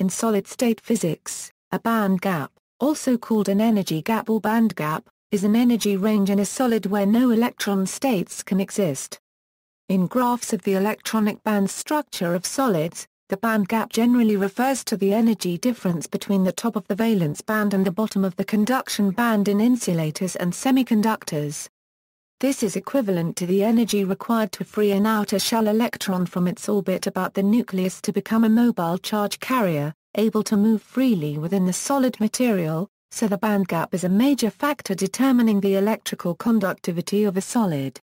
In solid-state physics, a band gap, also called an energy gap or band gap, is an energy range in a solid where no electron states can exist. In graphs of the electronic band structure of solids, the band gap generally refers to the energy difference between the top of the valence band and the bottom of the conduction band in insulators and semiconductors. This is equivalent to the energy required to free an outer shell electron from its orbit about the nucleus to become a mobile charge carrier, able to move freely within the solid material, so the band gap is a major factor determining the electrical conductivity of a solid.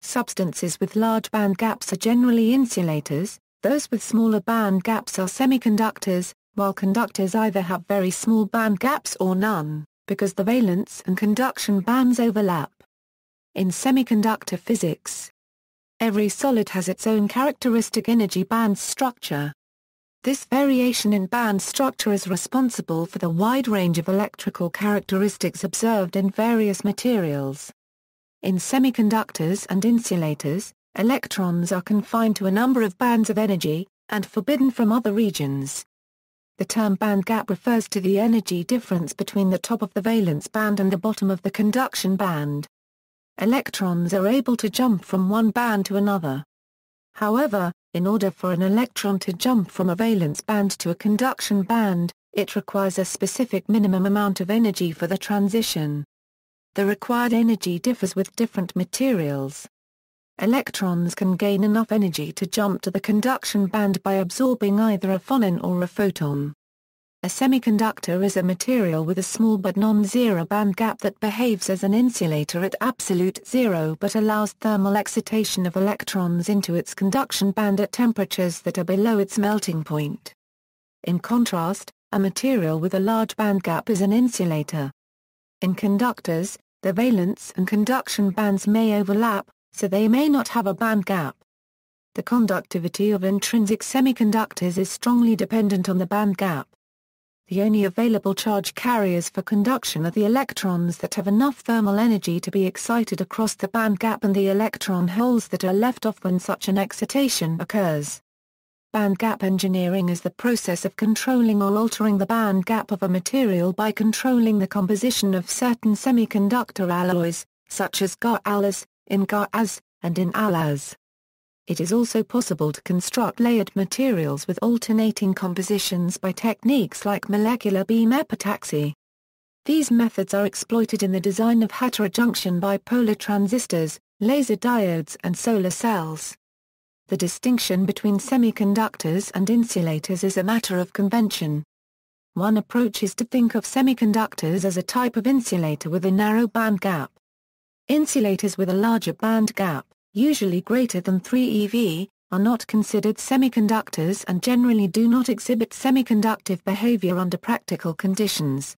Substances with large band gaps are generally insulators, those with smaller band gaps are semiconductors, while conductors either have very small band gaps or none, because the valence and conduction bands overlap. In semiconductor physics, every solid has its own characteristic energy band structure. This variation in band structure is responsible for the wide range of electrical characteristics observed in various materials. In semiconductors and insulators, electrons are confined to a number of bands of energy, and forbidden from other regions. The term band gap refers to the energy difference between the top of the valence band and the bottom of the conduction band. Electrons are able to jump from one band to another. However, in order for an electron to jump from a valence band to a conduction band, it requires a specific minimum amount of energy for the transition. The required energy differs with different materials. Electrons can gain enough energy to jump to the conduction band by absorbing either a phonon or a photon. A semiconductor is a material with a small but non-zero band gap that behaves as an insulator at absolute zero but allows thermal excitation of electrons into its conduction band at temperatures that are below its melting point. In contrast, a material with a large band gap is an insulator. In conductors, the valence and conduction bands may overlap, so they may not have a band gap. The conductivity of intrinsic semiconductors is strongly dependent on the band gap. The only available charge carriers for conduction are the electrons that have enough thermal energy to be excited across the band gap and the electron holes that are left off when such an excitation occurs. Band gap engineering is the process of controlling or altering the band gap of a material by controlling the composition of certain semiconductor alloys, such as GaAs, in GaAs, and in AlAs. It is also possible to construct layered materials with alternating compositions by techniques like molecular beam epitaxy. These methods are exploited in the design of heterojunction bipolar transistors, laser diodes and solar cells. The distinction between semiconductors and insulators is a matter of convention. One approach is to think of semiconductors as a type of insulator with a narrow band gap. Insulators with a larger band gap, usually greater than 3 eV, are not considered semiconductors and generally do not exhibit semiconductive behavior under practical conditions.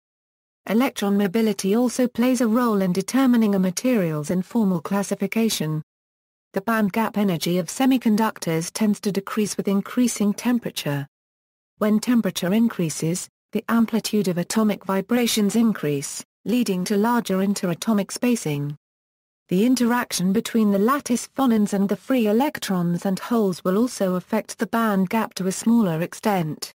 Electron mobility also plays a role in determining a material's informal classification. The band gap energy of semiconductors tends to decrease with increasing temperature. When temperature increases, the amplitude of atomic vibrations increase, leading to larger interatomic spacing. The interaction between the lattice phonons and the free electrons and holes will also affect the band gap to a smaller extent.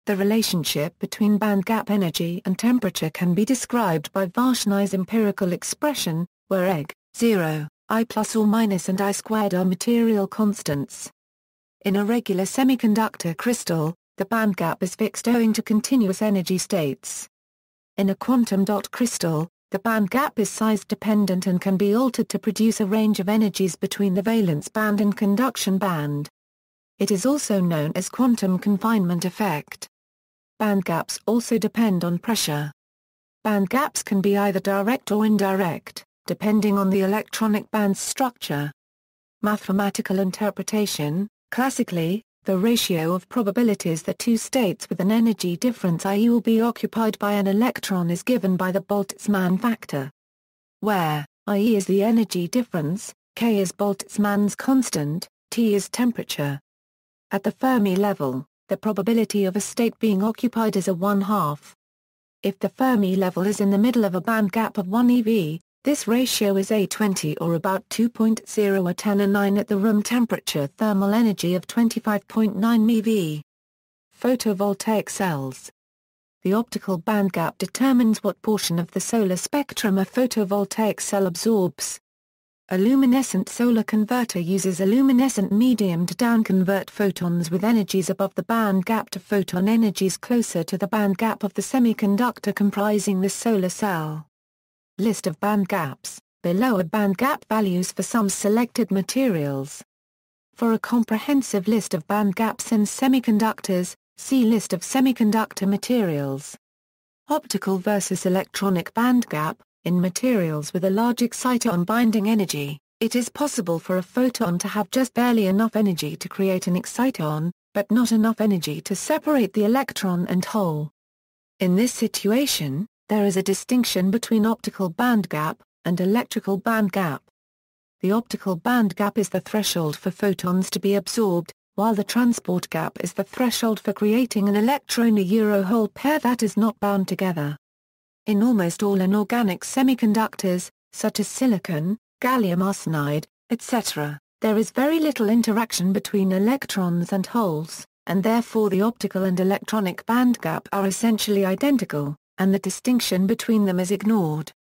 The relationship between band gap energy and temperature can be described by Varshni's empirical expression, where E0, I plus or minus and I squared are material constants. In a regular semiconductor crystal, the band gap is fixed owing to continuous energy states. In a quantum dot crystal, the band gap is size-dependent and can be altered to produce a range of energies between the valence band and conduction band. It is also known as quantum confinement effect. Band gaps also depend on pressure. Band gaps can be either direct or indirect, depending on the electronic band's structure. Mathematical interpretation: classically, the ratio of probabilities that two states with an energy difference I will be occupied by an electron is given by the Boltzmann factor, where I is the energy difference, K is Boltzmann's constant, T is temperature. At the Fermi level, the probability of a state being occupied is a 1/2. If the Fermi level is in the middle of a band gap of 1 eV, this ratio is A20 or about 2.0 at 10⁹ at the room temperature thermal energy of 25.9 MeV. Photovoltaic cells. The optical bandgap determines what portion of the solar spectrum a photovoltaic cell absorbs. A luminescent solar converter uses a luminescent medium to downconvert photons with energies above the bandgap to photon energies closer to the bandgap of the semiconductor comprising the solar cell. List of bandgaps. Below are bandgap values for some selected materials. For a comprehensive list of bandgaps in semiconductors, see List of semiconductor materials. Optical versus electronic bandgap. In materials with a large exciton binding energy, it is possible for a photon to have just barely enough energy to create an exciton, but not enough energy to separate the electron and hole. In this situation, there is a distinction between optical bandgap and electrical bandgap. The optical bandgap is the threshold for photons to be absorbed, while the transport gap is the threshold for creating an electron-hole pair that is not bound together. In almost all inorganic semiconductors, such as silicon, gallium arsenide, etc., there is very little interaction between electrons and holes, and therefore the optical and electronic bandgap are essentially identical, and the distinction between them is ignored.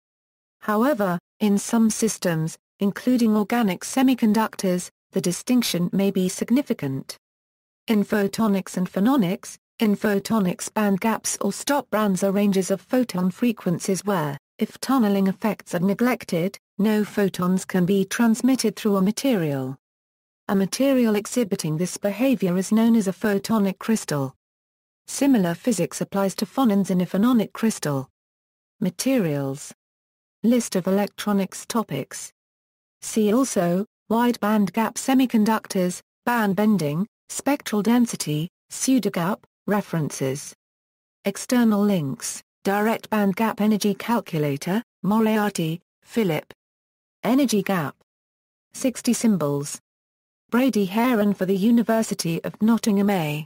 However, in some systems, including organic semiconductors, the distinction may be significant. In photonics and phononics, in photonics bandgaps or stop bands are ranges of photon frequencies where, if tunneling effects are neglected, no photons can be transmitted through a material. A material exhibiting this behavior is known as a photonic crystal. Similar physics applies to phonons in a phononic crystal. Materials. List of electronics topics. See also, wide bandgap semiconductors, band bending, spectral density, pseudogap. References. External links, Direct Bandgap Energy Calculator, Moriarty, Philip. Energy Gap. 60 Symbols. Brady Heron for the University of Nottingham A.